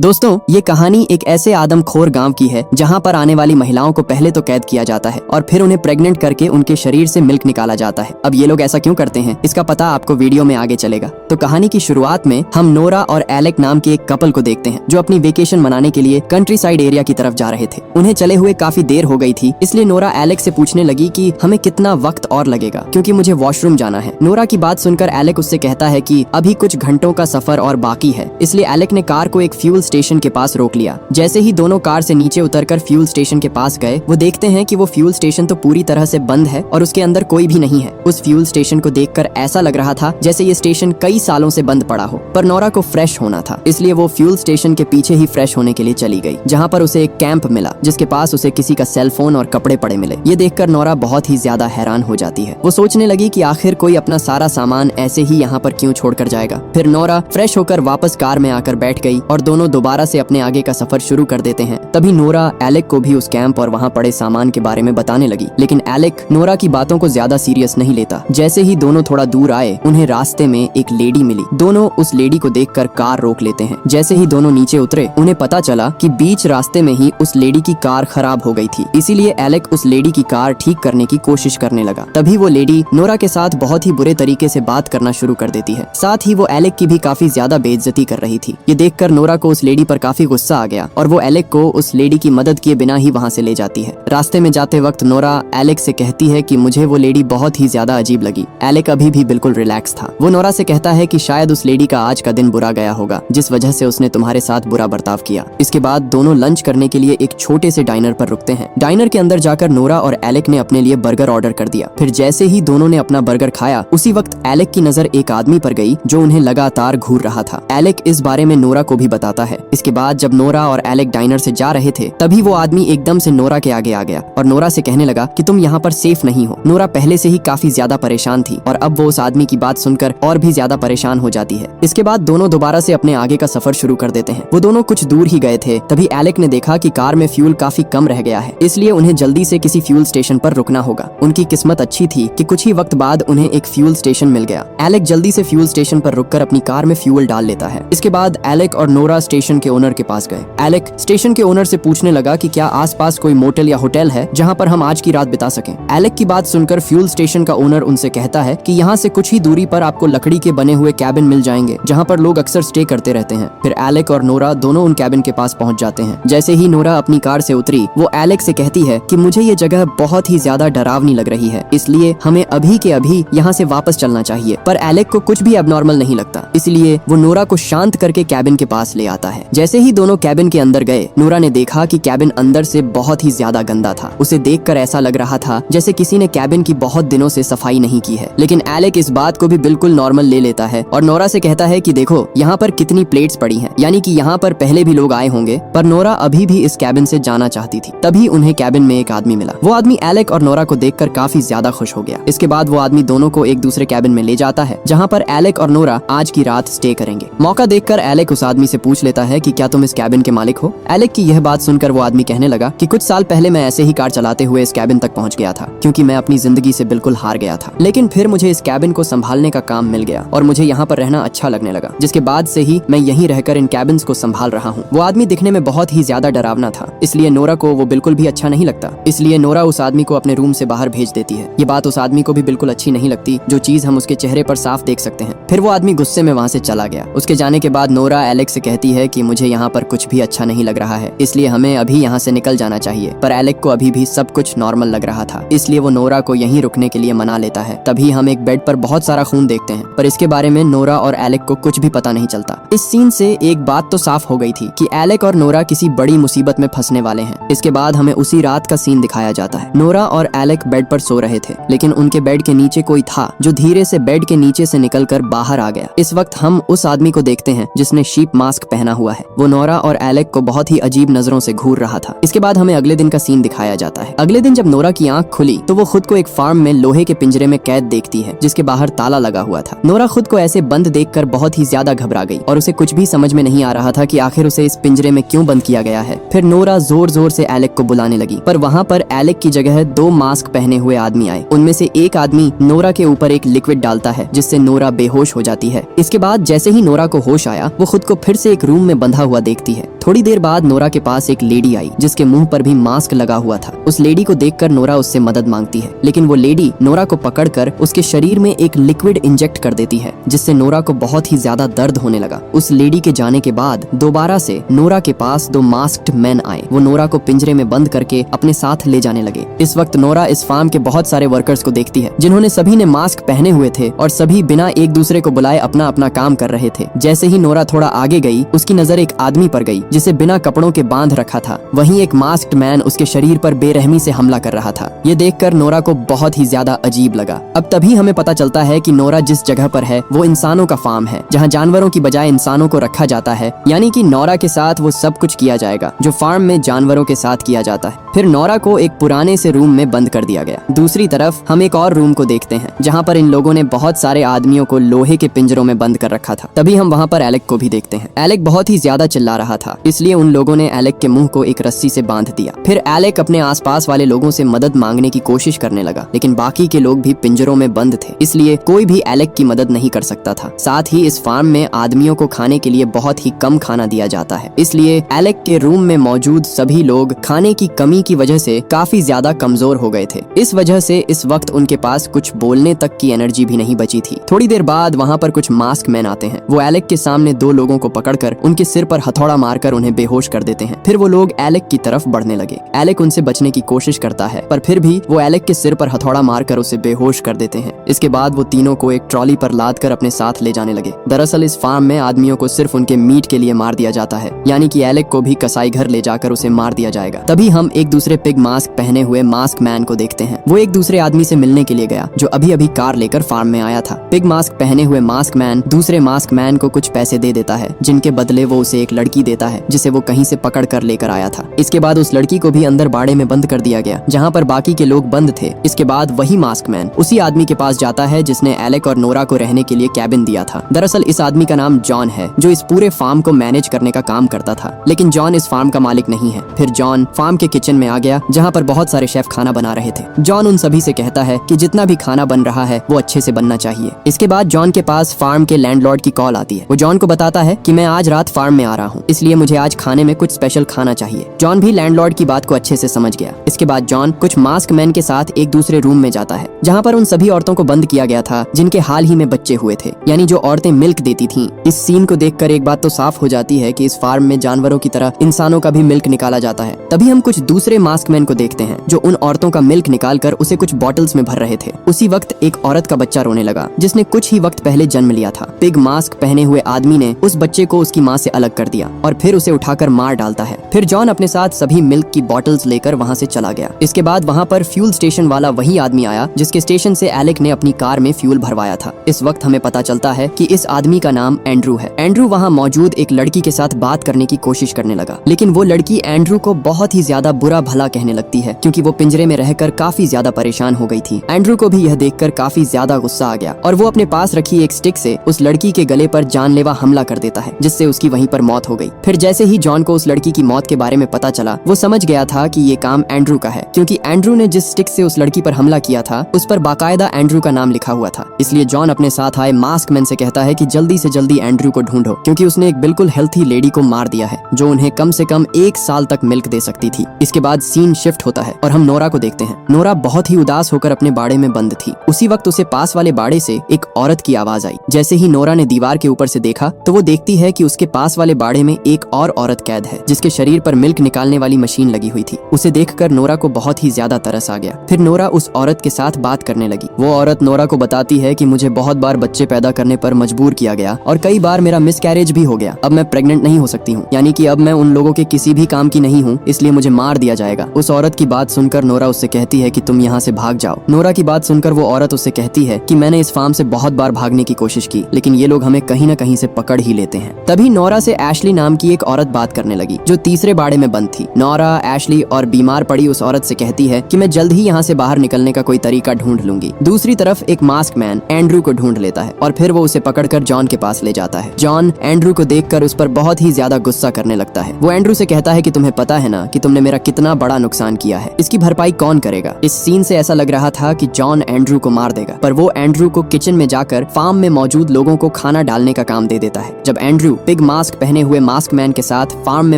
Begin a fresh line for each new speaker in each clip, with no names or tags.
दोस्तों, ये कहानी एक ऐसे आदमखोर गांव की है जहां पर आने वाली महिलाओं को पहले तो कैद किया जाता है और फिर उन्हें प्रेग्नेंट करके उनके शरीर से मिल्क निकाला जाता है। अब ये लोग ऐसा क्यों करते हैं, इसका पता आपको वीडियो में आगे चलेगा। तो कहानी की शुरुआत में हम नोरा और एलेक नाम के एक कपल को देखते हैं जो अपनी वेकेशन मनाने के लिए कंट्री साइड एरिया की तरफ जा रहे थे। उन्हें चले हुए काफी देर हो गई थी, इसलिए नोरा एलेक से पूछने लगी कि हमें कितना वक्त और लगेगा, क्योंकि मुझे वॉशरूम जाना है। नोरा की बात सुनकर एलेक उससे कहता है कि अभी कुछ घंटों का सफर और बाकी है, इसलिए एलेक ने कार को एक फ्यूल स्टेशन के पास रोक लिया। जैसे ही दोनों कार से नीचे उतरकर फ्यूल स्टेशन के पास गए, वो देखते हैं कि वो फ्यूल स्टेशन तो पूरी तरह से बंद है और उसके अंदर कोई भी नहीं है। उस फ्यूल स्टेशन को देखकर ऐसा लग रहा था जैसे ये स्टेशन कई सालों से बंद पड़ा हो। पर नोरा को फ्रेश होना था, इसलिए वो फ्यूल स्टेशन के पीछे ही फ्रेश होने के लिए चली गई, जहाँ पर उसे एक कैंप मिला जिसके पास उसे किसी का सेल फोन और कपड़े पड़े मिले। ये देखकर नोरा बहुत ही ज्यादा हैरान हो जाती है। वो सोचने लगी कि आखिर कोई अपना सारा सामान ऐसे ही यहाँ पर क्यों छोड़कर जाएगा। फिर नोरा फ्रेश होकर वापस कार में आकर बैठ गई और दोनों दोबारा से अपने आगे का सफर शुरू कर देते हैं। तभी नोरा एलेक को भी उस कैंप और वहाँ पड़े सामान के बारे में बताने लगी, लेकिन एलेक नोरा की बातों को ज्यादा सीरियस नहीं लेता। जैसे ही दोनों थोड़ा दूर आए, उन्हें रास्ते में एक लेडी मिली। दोनों उस लेडी को देखकर कार रोक लेते हैं। जैसे ही दोनों नीचे उतरे, उन्हें पता चला कि बीच रास्ते में ही उस लेडी की कार खराब हो गई थी, इसीलिए एलेक उस लेडी की कार ठीक करने की कोशिश करने लगा। तभी वो लेडी नोरा के साथ बहुत ही बुरे तरीके से बात करना शुरू कर देती है। साथ ही वो एलेक की भी काफी ज्यादा बेइज्जती कर रही थी। ये देखकर नोरा को उस लेडी पर काफी गुस्सा आ गया और वो एलेक को उस लेडी की मदद किए बिना ही वहाँ से ले जाती है। रास्ते में जाते वक्त नोरा एलेक से कहती है कि मुझे वो लेडी बहुत ही ज्यादा अजीब लगी। एलेक अभी भी बिल्कुल रिलैक्स था। वो नोरा से कहता है कि शायद उस लेडी का आज का दिन बुरा गया होगा, जिस वजह से उसने तुम्हारे साथ बुरा बर्ताव किया। इसके बाद दोनों लंच करने के लिए एक छोटे से डाइनर पर रुकते हैं। डाइनर के अंदर जाकर नोरा और एलेक ने अपने लिए बर्गर ऑर्डर कर दिया। फिर जैसे ही दोनों ने अपना बर्गर खाया, उसी वक्त एलेक की नजर एक आदमी पर गई जो उन्हें लगातार घूर रहा था। एलेक इस बारे में नोरा को भी बताता है। इसके बाद जब नोरा और एलेक डाइनर से जा रहे थे, तभी वो आदमी एकदम से नोरा के आगे आ गया और नोरा से कहने लगा कि तुम यहाँ पर सेफ नहीं हो। नोरा पहले से ही काफी ज्यादा परेशान थी और अब वो उस आदमी की बात सुनकर और भी ज्यादा परेशान हो जाती है। इसके बाद दोनों दोबारा से अपने आगे का सफर शुरू कर देते हैं। वो दोनों कुछ दूर ही गए थे, तभी एलेक ने देखा कि कार में फ्यूल काफी कम रह गया है, इसलिए उन्हें जल्दी से किसी फ्यूल स्टेशन पर रुकना होगा। उनकी किस्मत अच्छी थी कि कुछ ही वक्त बाद उन्हें एक फ्यूल स्टेशन मिल गया। एलेक जल्दी से फ्यूल स्टेशन पर रुककर अपनी कार में फ्यूल डाल लेता है। इसके बाद एलेक और नोरा स्टेशन के ओनर के पास गए। एलेक स्टेशन के ओनर से पूछने लगा कि क्या आसपास कोई मोटेल या होटल है जहां पर हम आज की रात बिता सकें। एलेक की बात सुनकर फ्यूल स्टेशन का ओनर उनसे कहता है कि यहाँ से कुछ ही दूरी पर आपको लकड़ी के बने हुए कैबिन मिल जाएंगे जहाँ पर लोग अक्सर स्टे करते रहते हैं। फिर एलेक और नोरा दोनों उन कैबिन के पास पहुँच जाते हैं। जैसे ही नोरा अपनी कार से उतरी, वो एलेक से कहती है कि मुझे ये जगह बहुत ही ज्यादा डरावनी लग रही है, इसलिए हमें अभी के अभी यहाँ से वापस चलना चाहिए। पर एलेक को कुछ भी एबनॉर्मल नहीं लगता, इसलिए वो नोरा को शांत करके कैबिन के पास ले आता है। जैसे ही दोनों कैबिन के अंदर गए, नोरा ने देखा कि कैबिन अंदर से बहुत ही ज्यादा गंदा था। उसे देखकर ऐसा लग रहा था जैसे किसी ने कैबिन की बहुत दिनों से सफाई नहीं की है। लेकिन एलेक इस बात को भी बिल्कुल नॉर्मल ले लेता है और नोरा से कहता है कि देखो यहाँ पर कितनी प्लेट्स पड़ी हैं, यानी कि यहाँ पर पहले भी लोग आए होंगे। पर नोरा अभी भी इस कैबिन से जाना चाहती थी। तभी उन्हें कैबिन में एक आदमी मिला। वो आदमी एलेक और नोरा को देखकर काफी ज्यादा खुश हो गया। इसके बाद वो आदमी दोनों को एक दूसरे कैबिन में ले जाता है जहाँ पर एलेक और नोरा आज की रात स्टे करेंगे। मौका देखकर एलेक उस आदमी से पूछ लेता है कि क्या तुम इस कैबिन के मालिक हो। एलेक की यह बात सुनकर वो आदमी कहने लगा कि कुछ साल पहले मैं ऐसे ही कार चलाते हुए इस कैबिन तक पहुंच गया था, क्योंकि मैं अपनी जिंदगी से बिल्कुल हार गया था। लेकिन फिर मुझे इस कैबिन को संभालने का काम मिल गया और मुझे यहाँ पर रहना अच्छा लगने लगा, जिसके बाद से ही मैं यहीं रहकर इन कैबिन्स को संभाल रहा हूँ। वो आदमी दिखने में बहुत ही ज्यादा डरावना था, इसलिए नोरा को वो बिल्कुल भी अच्छा नहीं लगता। इसलिए नोरा उस आदमी को अपने रूम से बाहर भेज देती है। ये बात उस आदमी को भी बिल्कुल अच्छी नहीं लगती, जो चीज हम उसके चेहरे पर साफ देख सकते हैं। फिर वो आदमी गुस्से में वहाँ से चला गया। उसके जाने के बाद नोरा एलेक से कहती है कि मुझे यहाँ पर कुछ भी अच्छा नहीं लग रहा है, इसलिए हमें अभी यहाँ से निकल जाना चाहिए। पर एलेक को अभी भी सब कुछ नॉर्मल लग रहा था, इसलिए वो नोरा को यहीं रुकने के लिए मना लेता है। तभी हम एक बेड पर बहुत सारा खून देखते हैं, पर इसके बारे में नोरा और एलेक को कुछ भी पता नहीं चलता। इस सीन से एक बात तो साफ हो गई थी कि एलेक और नोरा किसी बड़ी मुसीबत में फंसने वाले हैं। इसके बाद हमें उसी रात का सीन दिखाया जाता है। नोरा और एलेक बेड पर सो रहे थे, लेकिन उनके बेड के नीचे कोई था जो धीरे से बेड के नीचे से निकलकर बाहर आ गया। इस वक्त हम उस आदमी को देखते हैं जिसने शीप मास्क पहना हुआ है। वो नोरा और एलेक को बहुत ही अजीब नजरों से घूर रहा था। इसके बाद हमें अगले दिन का सीन दिखाया जाता है। अगले दिन जब नोरा की आंख खुली तो वो खुद को एक फार्म में लोहे के पिंजरे में कैद देखती है, जिसके बाहर ताला लगा हुआ था। नोरा खुद को ऐसे बंद देखकर बहुत ही ज्यादा घबरा गई और उसे कुछ भी समझ में नहीं आ रहा था कि आखिर उसे इस पिंजरे में क्यों बंद किया गया है। फिर नोरा जोर जोर से एलेक को बुलाने लगी, पर वहाँ पर एलेक की जगह दो मास्क पहने हुए आदमी आए। उनमें से एक आदमी नोरा के ऊपर एक लिक्विड डालता है, जिससे नोरा बेहोश हो जाती है। इसके बाद जैसे ही नोरा को होश आया, वो खुद को फिर से एक रूम में बंधा हुआ देखती है। थोड़ी देर बाद नोरा के पास एक लेडी आई जिसके मुंह पर भी मास्क लगा हुआ था। उस लेडी को देखकर नोरा उससे मदद मांगती है, लेकिन वो लेडी नोरा को पकड़कर उसके शरीर में एक लिक्विड इंजेक्ट कर देती है, जिससे नोरा को बहुत ही ज्यादा दर्द होने लगा। उस लेडी के जाने के बाद दोबारा से नोरा के पास 2 मास्क्ड मैन आए। वो नोरा को पिंजरे में बंद करके अपने साथ ले जाने लगे। इस वक्त नोरा इस फार्म के बहुत सारे वर्कर्स को देखती है, जिन्होंने सभी ने मास्क पहने हुए थे और सभी बिना एक दूसरे को बुलाए अपना अपना काम कर रहे थे। जैसे ही नोरा थोड़ा आगे गई, उसकी नजर एक आदमी पर गई जिसे बिना कपड़ों के बांध रखा था। वहीं एक मास्क्ड मैन उसके शरीर पर बेरहमी से हमला कर रहा था। ये देखकर नोरा को बहुत ही ज्यादा अजीब लगा। अब तभी हमें पता चलता है कि नोरा जिस जगह पर है वो इंसानों का फार्म है, जहाँ जानवरों की बजाय इंसानों को रखा जाता है। यानी कि नोरा के साथ वो सब कुछ किया जाएगा जो फार्म में जानवरों के साथ किया जाता है। फिर नोरा को एक पुराने से रूम में बंद कर दिया गया। दूसरी तरफ हम एक और रूम को देखते हैं जहाँ पर इन लोगों ने बहुत सारे आदमियों को लोहे के पिंजरों में बंद कर रखा था। तभी हम वहाँ पर एलेक को भी देखते हैं। एलेक बहुत ही ज्यादा चिल्ला रहा था, इसलिए उन लोगों ने एलेक के मुंह को एक रस्सी से बांध दिया। फिर एलेक अपने आसपास वाले लोगों से मदद मांगने की कोशिश करने लगा, लेकिन बाकी के लोग भी पिंजरों में बंद थे, इसलिए कोई भी एलेक की मदद नहीं कर सकता था। साथ ही इस फार्म में आदमियों को खाने के लिए बहुत ही कम खाना दिया जाता है, इसलिए एलेक के रूम में मौजूद सभी लोग खाने की कमी की वजह से काफी ज्यादा कमजोर हो गए थे। इस वजह से इस वक्त उनके पास कुछ बोलने तक की एनर्जी भी नहीं बची थी। थोड़ी देर बाद वहाँ पर कुछ मास्क मैन आते हैं। वो एलेक के सामने 2 लोगों को पकड़कर उनके सिर पर हथौड़ा मारकर उन्हें बेहोश कर देते हैं। फिर वो लोग एलेक की तरफ बढ़ने लगे। एलेक उनसे बचने की कोशिश करता है, पर फिर भी वो एलेक के सिर पर हथौड़ा मारकर उसे बेहोश कर देते हैं। इसके बाद वो तीनों को एक ट्रॉली पर लाद कर अपने साथ ले जाने लगे। दरअसल इस फार्म में आदमियों को सिर्फ उनके मीट के लिए मार दिया जाता है, यानी कि एलेक को भी कसाई घर ले जाकर उसे मार दिया जाएगा। तभी हम एक दूसरे पिग मास्क पहने हुए मास्क मैन को देखते हैं। वो एक दूसरे आदमी से मिलने के लिए गया जो अभी अभी कार लेकर फार्म में आया था। पिग मास्क पहने हुए मास्क मैन दूसरे मास्क मैन को कुछ पैसे दे देता है, जिनके बदले वो उसे एक लड़की देता है जिसे वो कहीं से पकड़ कर लेकर आया था। इसके बाद उस लड़की को भी अंदर बाड़े में बंद कर दिया गया, जहाँ पर बाकी के लोग बंद थे। इसके बाद वही मास्क मैन उसी आदमी के पास जाता है जिसने एलेक और नोरा को रहने के लिए कैबिन दिया था। दरअसल इस आदमी का नाम जॉन है, जो इस पूरे फार्म को मैनेज करने का काम करता था, लेकिन जॉन इस फार्म का मालिक नहीं है। फिर जॉन फार्म के किचन में आ गया, जहाँ पर बहुत सारे शेफ खाना बना रहे थे। जॉन उन सभी से कहता है कि जितना भी खाना बन रहा है वो अच्छे से बनना चाहिए। इसके बाद जॉन के पास फार्म के लैंडलॉर्ड की कॉल आती है। वो जॉन को बताता है कि मैं आज रात फार्म में आ रहा हूँ, इसलिए मुझे आज खाने में कुछ स्पेशल खाना चाहिए। जॉन भी लैंडलॉर्ड की बात को अच्छे से समझ गया। इसके बाद जॉन कुछ मास्क मैन के साथ एक दूसरे रूम में जाता है, जहाँ पर उन सभी औरतों को बंद किया गया था जिनके हाल ही में बच्चे हुए थे, यानी जो औरतें मिल्क देती थीं। इस सीन को देखकर एक बात तो साफ हो जाती है कि इस फार्म में जानवरों की तरह इंसानों का भी मिल्क निकाला जाता है। तभी हम कुछ दूसरे मास्क मैन को देखते हैं जो उन औरतों का मिल्क निकालकर उसे कुछ बॉटल्स में भर रहे थे। उसी वक्त एक औरत का बच्चा रोने लगा जिसने कुछ ही वक्त पहले जन्म लिया था। पिग मास्क पहने हुए आदमी ने उस बच्चे को उसकी माँ से अलग कर दिया और फिर उसे उठाकर मार डालता है। फिर जॉन अपने साथ सभी मिल्क की बॉटल्स लेकर वहाँ से चला गया। इसके बाद वहाँ पर फ्यूल स्टेशन वाला वही आदमी आया जिसके स्टेशन से एलेक ने अपनी कार में फ्यूल भरवाया था। इस वक्त हमें पता चलता है कि इस आदमी का नाम एंड्रू है। एंड्रू वहाँ मौजूद एक लड़की के साथ बात करने की कोशिश करने लगा, लेकिन वो लड़की एंड्रू को बहुत ही ज्यादा बुरा भला कहने लगती है, क्योंकि वो पिंजरे में रहकर काफी ज्यादा परेशान हो गई थी। एंड्रू को भी यह देखकर काफी ज्यादा गुस्सा आ गया और वो अपने पास रखी एक स्टिक से उस लड़की के गले पर जानलेवा हमला कर देता है, जिससे उसकी वहीं पर मौत हो गई। फिर जैसे ही जॉन को उस लड़की की मौत के बारे में पता चला, वो समझ गया था कि ये काम एंड्रू का है, क्योंकि एंड्रू ने जिस स्टिक से उस लड़की पर हमला किया था उस पर बाकायदा एंड्रू का नाम लिखा हुआ था। इसलिए जॉन अपने साथ आए मास्क मैन से कहता है कि जल्दी से जल्दी एंड्रू को ढूंढो, क्योंकि उसने एक बिल्कुल हेल्थी लेडी को मार दिया है जो उन्हें कम से कम 1 साल तक मिल्क दे सकती थी। इसके बाद सीन शिफ्ट होता है और हम नोरा को देखते हैं। नोरा बहुत ही उदास होकर अपने बाड़े में बंद थी। उसी वक्त उसे पास वाले बाड़े से एक औरत की आवाज आई। जैसे ही नोरा ने दीवार के ऊपर से देखा तो वो देखती है कि उसके पास वाले बाड़े में एक और औरत कैद है, जिसके शरीर पर मिल्क निकालने वाली मशीन लगी हुई थी। उसे देखकर नोरा को बहुत ही ज्यादा तरस आ गया। फिर नोरा उस औरत के साथ बात करने लगी। वो औरत नोरा को बताती है कि मुझे बहुत बार बच्चे पैदा करने पर मजबूर किया गया और कई बार मेरा मिसकैरेज भी हो गया। अब मैं प्रेग्नेंट नहीं हो सकती हूँ, यानी कि अब मैं उन लोगों के किसी भी काम की नहीं हूँ, इसलिए मुझे मार दिया जाएगा। उस औरत की बात सुनकर नोरा उससे कहती है कि तुम यहाँ से भाग जाओ। नोरा की बात सुनकर वो औरत उससे कहती है कि मैंने इस फार्म से बहुत बार भागने की कोशिश की, लेकिन ये लोग हमें कहीं न कहीं से पकड़ ही लेते हैं। तभी नोरा से एशली नाम की एक औरत बात करने लगी जो तीसरे बाड़े में बंद थी। नोरा, एशली और बीमार पड़ी उस औरत से कहती है कि मैं जल्द ही यहाँ से बाहर निकलने का कोई तरीका ढूंढ लूंगी। दूसरी तरफ एक मास्क मैन एंड्रू को ढूंढ लेता है और फिर वो उसे पकड़कर जॉन के पास ले जाता है। जॉन एंड्रू को देखकर उस पर बहुत ही ज्यादा गुस्सा करने लगता है। वो एंड्रू से कहता है कि तुम्हें पता है ना कि तुमने मेरा कितना बड़ा नुकसान किया है, इसकी भरपाई कौन करेगा। इस सीन से ऐसा लग रहा था कि जॉन एंड्रू को मार देगा, पर वो एंड्रू को किचन में जाकर फार्म में मौजूद लोगों को खाना डालने का काम दे देता है। जब एंड्रू पिग मास्क मास्क पहने हुए मास्क मैन के साथ फार्म में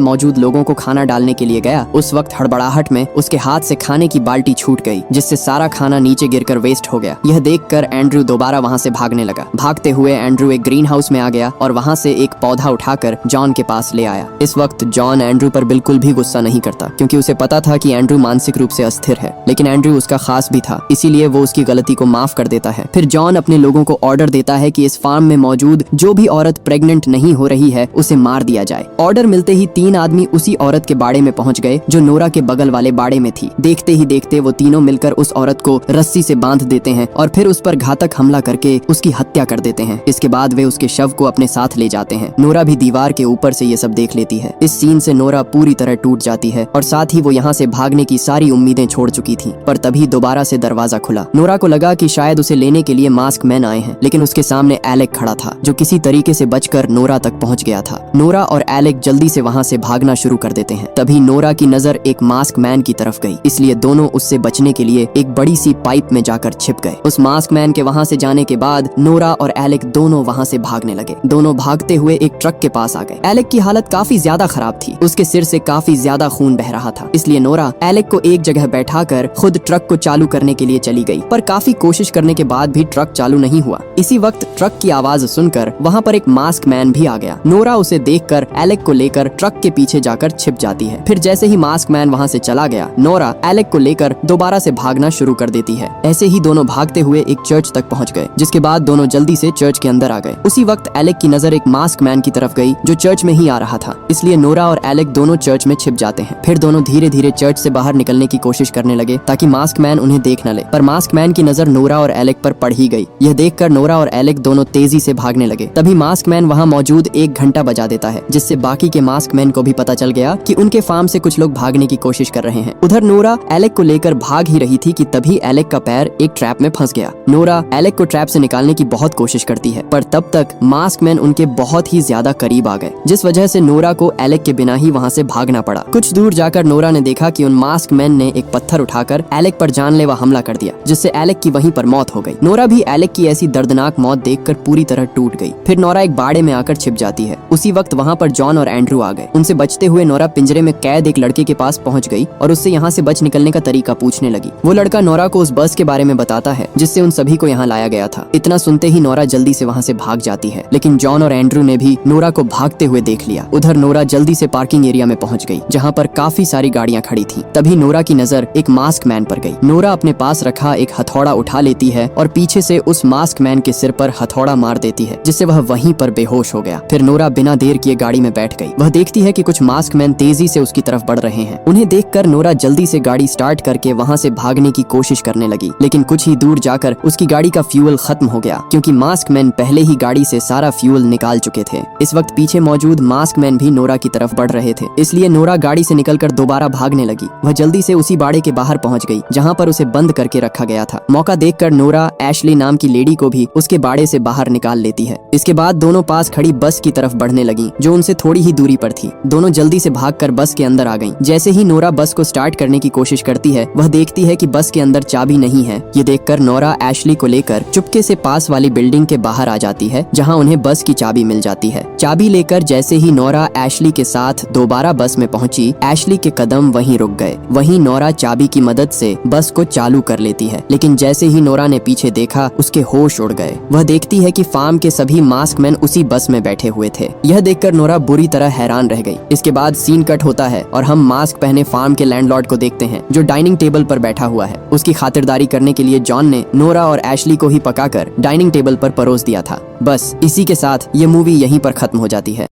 मौजूद लोगों को खाना डालने के लिए गया, उस वक्त हड़बड़ाहट में उसके हाथ से खाने की बाल्टी छूट गई, जिससे सारा खाना नीचे गिरकर वेस्ट हो गया। यह देखकर एंड्रू दोबारा वहाँ से भागने लगा। भागते हुए एंड्रू एक ग्रीन हाउस में आ गया और वहाँ से एक पौधा उठाकर जॉन के पास ले आया। इस वक्त जॉन एंड्रू पर बिल्कुल भी गुस्सा नहीं करता, क्योंकि उसे पता था कि एंड्रू मानसिक रूप से अस्थिर है, लेकिन एंड्रू उसका खास भी था, इसीलिए वो उसकी गलती को माफ कर देता है। फिर जॉन अपने लोगों को ऑर्डर देता है कि इस फार्म में मौजूद जो भी औरत प्रेग्नेंट नहीं हो रही है उसे मार दिया जाए। ऑर्डर मिलते ही 3 आदमी उसी औरत के बाड़े में पहुंच गए जो नोरा के बगल वाले बाड़े में थी। देखते ही देखते वो तीनों मिलकर उस औरत को रस्सी से बांध देते हैं और फिर उस पर घातक हमला करके उसकी हत्या कर देते हैं। इसके बाद वे उसके शव को अपने साथ ले जाते हैं। नोरा भी दीवार के ऊपर से ये सब देख लेती है। इस सीन से नोरा पूरी तरह टूट जाती है और साथ ही वो यहाँ से भागने की सारी उम्मीदें छोड़ चुकी थी। पर तभी दोबारा से दरवाजा खुला। नोरा को लगा कि शायद उसे लेने के लिए मास्क मैन आए हैं, लेकिन उसके सामने एलेक खड़ा था, जो किसी तरीके से बचकर नोरा तक पहुंच गया था। नोरा और एलेक जल्दी से वहाँ से भागना शुरू कर देते हैं। तभी नोरा की नजर एक मास्क मैन की तरफ गई, इसलिए दोनों उससे बचने के लिए एक बड़ी सी पाइप में जाकर छिप गए। उस मास्क मैन के वहाँ से जाने के बाद नोरा और एलेक दोनों वहाँ से भागने लगे। दोनों भागते हुए एक ट्रक के पास आ गए। एलेक की हालत काफी ज्यादा खराब थी, उसके सिर से काफी ज्यादा खून बह रहा था, इसलिए नोरा एलेक को एक जगह बैठाकर खुद ट्रक को चालू करने के लिए चली गई। पर काफी कोशिश करने के बाद भी ट्रक चालू नहीं हुआ। इसी वक्त ट्रक की आवाज सुनकर वहाँ पर एक मास्क मैन भी आ गया। नोरा उसे देखकर एलेक को लेकर ट्रक के पीछे जाकर छिप जाती है। फिर जैसे ही मास्क मैन वहाँ से चला गया, नोरा एलेक को लेकर दोबारा से भागना शुरू कर देती है। ऐसे ही दोनों भागते हुए एक चर्च तक पहुँच गए, जिसके बाद दोनों जल्दी से चर्च के अंदर आ गए। उसी वक्त एलेक की नजर एक मास्क मैन की तरफ गई जो चर्च में ही आ रहा था, इसलिए नोरा और एलेक दोनों चर्च में छिप जाते हैं। फिर दोनों धीरे धीरे चर्च से बाहर निकलने की कोशिश करने लगे ताकि मास्क मैन उन्हें देख न ले, पर मास्क मैन की नजर नोरा और एलेक पर पड़ ही गई। यह देखकर नोरा और एलेक दोनों तेजी से भागने लगे। तभी मास्क मैन वहाँ मौजूद एक घंटा बजा देता है, जिससे बाकी के मास्क मैन को भी पता चल गया कि उनके फार्म से कुछ लोग भागने की कोशिश कर रहे हैं। उधर नोरा एलेक को लेकर भाग ही रही थी कि तभी एलेक का पैर एक ट्रैप में फंस गया। नोरा एलेक को ट्रैप से निकालने की बहुत कोशिश करती है, पर तब तक मास्क मैन उनके बहुत ही ज्यादा करीब आ गए, जिस वजह से नोरा को एलेक के बिना ही वहाँ से भागना पड़ा। कुछ दूर जाकर नोरा ने देखा कि उन मास्क मैन ने एक पत्थर उठाकर एलेक पर जानलेवा हमला कर दिया, जिससे एलेक की वहीं पर मौत हो गई। नोरा भी एलेक की ऐसी दर्दनाक मौत देखकर पूरी तरह टूट गई। फिर नोरा एक बाड़े में आकर छिप जाती है। उसी वक्त वहाँ पर जॉन और एंड्रू आ गए। उनसे बचते हुए नोरा पिंजरे में कैद एक लड़के के पास पहुँच गई और उससे यहाँ से बच निकलने का तरीका पूछने लगी। वो लड़का नोरा को उस बस के बारे में बताता है जिससे उन सभी को यहाँ लाया गया था। इतना सुनते ही नोरा जल्दी से वहाँ से भाग जाती है, लेकिन जॉन और एंड्रू ने भी नोरा को भागते हुए देख लिया। उधर नोरा जल्दी से पार्किंग एरिया में पहुँच गई, जहाँ पर काफी सारी गाड़ियाँ खड़ी थी। तभी नोरा की नजर एक मास्क मैन पर गई। नोरा अपने पास रखा एक हथौड़ा उठा लेती है और पीछे से उस मास्क मैन के सिर पर हथौड़ा मार देती है, जिससे वह वहीं पर बेहोश हो गया। फिर नोरा बिना देर किए गाड़ी में बैठ गई। वह देखती है कि कुछ मास्क मैन तेजी से उसकी तरफ बढ़ रहे हैं। उन्हें देखकर नोरा जल्दी से गाड़ी स्टार्ट करके वहाँ से भागने की कोशिश करने लगी, लेकिन कुछ ही दूर जाकर उसकी गाड़ी का फ्यूल खत्म हो गया, क्योंकि मास्क मैन पहले ही गाड़ी से सारा फ्यूल निकाल चुके थे। इस वक्त पीछे मौजूद मास्क मैन भी नोरा की तरफ बढ़ रहे थे, इसलिए नोरा गाड़ी से निकलकर दोबारा भागने लगी। वह जल्दी से उसी बाड़े के बाहर पहुंच गई जहां पर उसे बंद करके रखा गया था। मौका देखकर नोरा एशली नाम की लेडी को भी उसके बाड़े से बाहर निकाल लेती है। इसके बाद दोनों पास खड़ी बस की तरफ बढ़ने लगी, जो उनसे थोड़ी ही दूरी पर थी। दोनों जल्दी से भागकर बस के अंदर आ गईं। जैसे ही नोरा बस को स्टार्ट करने की कोशिश करती है, वह देखती है कि बस के अंदर चाबी नहीं है। ये देखकर नोरा एशली को लेकर चुपके से पास वाली बिल्डिंग के बाहर आ जाती है, जहां उन्हें बस की चाबी मिल जाती है। चाबी लेकर जैसे ही नोरा एशली के साथ दोबारा बस में पहुंची, एशली के कदम वहीं रुक गए। वहीं नोरा चाबी की मदद से बस को चालू कर लेती है, लेकिन जैसे ही नोरा ने पीछे देखा, उसके होश उड़ गए। वह देखती है कि फार्म के सभी मास्क मैन उसी बस में बैठे हुए थे। यह देखकर नोरा बुरी तरह हैरान रह गई। इसके बाद सीन कट होता है और हम मास्क पहने फार्म के लैंडलॉर्ड को देखते हैं, जो डाइनिंग टेबल पर बैठा हुआ है। उसकी खातिरदारी करने के लिए जॉन ने नोरा और एशली को ही पकाकर डाइनिंग टेबल पर परोस दिया था। बस इसी के साथ ये मूवी यहीं पर खत्म हो जाती है।